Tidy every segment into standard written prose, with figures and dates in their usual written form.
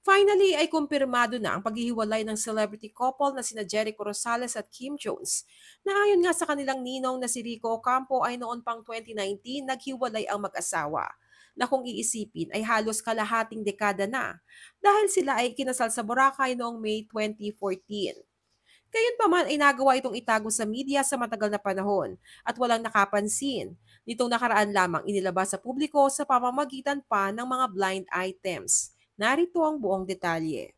Finally ay kumpirmado na ang paghihiwalay ng celebrity couple na sina Jericho Rosales at Kim Jones na ayon nga sa kanilang ninong na si Rico Ocampo ay noon pang 2019 naghiwalay ang mag-asawa na kung iisipin ay halos kalahating dekada na dahil sila ay kinasal sa Boracay noong May 2014. Gayunpaman ay nagawa itong itago sa media sa matagal na panahon at walang nakapansin. Nitong nakaraan lamang inilabas sa publiko sa pamamagitan pa ng mga blind items. Narito ang buong detalye.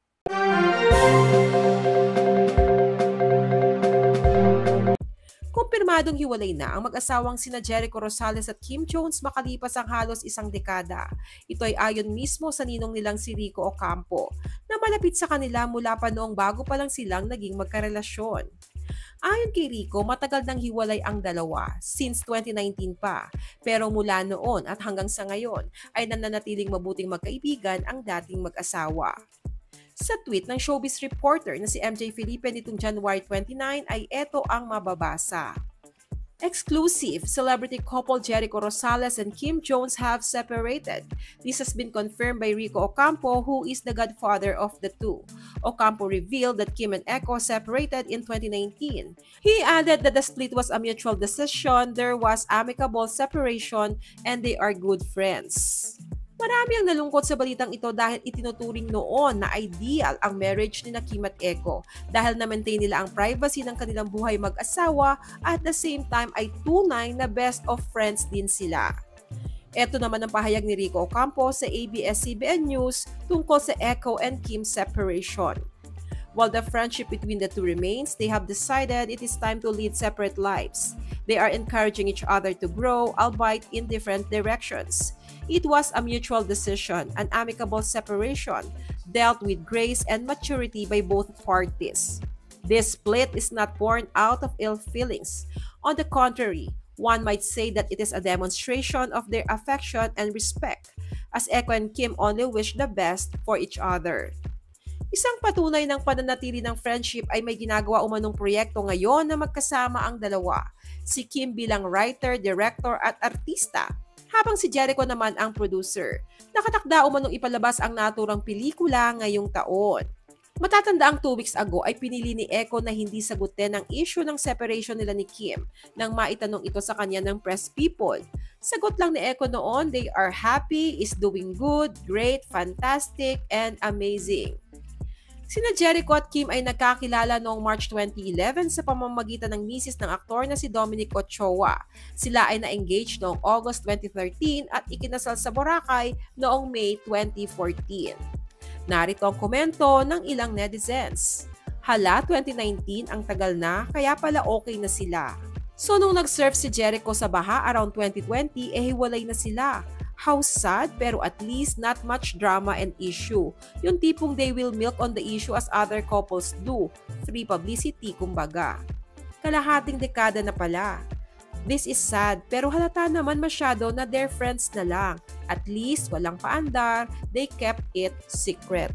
Kumpirmadong hiwalay na ang mag-asawang sina Jericho Rosales at Kim Jones makalipas ang halos isang dekada. Ito ay ayon mismo sa ninong nilang si Rico Ocampo na malapit sa kanila mula pa noong bago pa lang silang naging magkarelasyon. Ayon kay Rico, matagal nang hiwalay ang dalawa since 2019 pa. Pero mula noon at hanggang sa ngayon ay nananatiling mabuting magkaibigan ang dating mag-asawa. Sa tweet ng showbiz reporter na si MJ Felipe nitong January 29 ay eto ang mababasa. Exclusive, celebrity couple Jericho Rosales and Kim Jones have separated. This has been confirmed by Rico Ocampo, who is the godfather of the two. Ocampo revealed that Kim and Echo separated in 2019. He added that the split was a mutual decision, there was amicable separation, and they are good friends. Marami ang nalungkot sa balitang ito dahil itinuturing noon na ideal ang marriage ni Kim at Echo dahil na-maintain nila ang privacy ng kanilang buhay mag-asawa at the same time ay tunay na best of friends din sila. Ito naman ang pahayag ni Rico Ocampo sa ABS-CBN News tungkol sa Echo and Kim separation. While the friendship between the two remains, they have decided it is time to lead separate lives. They are encouraging each other to grow, albeit in different directions. It was a mutual decision, an amicable separation, dealt with grace and maturity by both parties. This split is not born out of ill feelings. On the contrary, one might say that it is a demonstration of their affection and respect, as Echo and Kim only wish the best for each other. Isang patunay ng pananatili ng friendship ay may ginagawa umanong proyekto ngayon na magkasama ang dalawa. Si Kim bilang writer, director at artista, habang si Jericho naman ang producer. Nakatakda umanong ipalabas ang naturang pelikula ngayong taon. Matatanda ang 2 weeks ago ay pinili ni Echo na hindi sagutin ang issue ng separation nila ni Kim nang maitanong ito sa kanya ng press people. Sagot lang ni Echo noon, they are happy, is doing good, great, fantastic, and amazing. Sina Jericho at Kim ay nagkakilala noong March 2011 sa pamamagitan ng misis ng aktor na si Dominic Ochoa. Sila ay na-engage noong August 2013 at ikinasal sa Boracay noong May 2014. Narito ang komento ng ilang netizens. Hala, 2019 ang tagal na, kaya pala okay na sila. So nung nag-surf si Jericho sa baha around 2020, hiwalay na sila. How sad, pero at least not much drama and issue. Yung tipong they will milk on the issue as other couples do. Free publicity, kumbaga. Kalahating dekada na pala. This is sad, pero halata naman masyado na they're friends na lang. At least walang paandar, they kept it secret.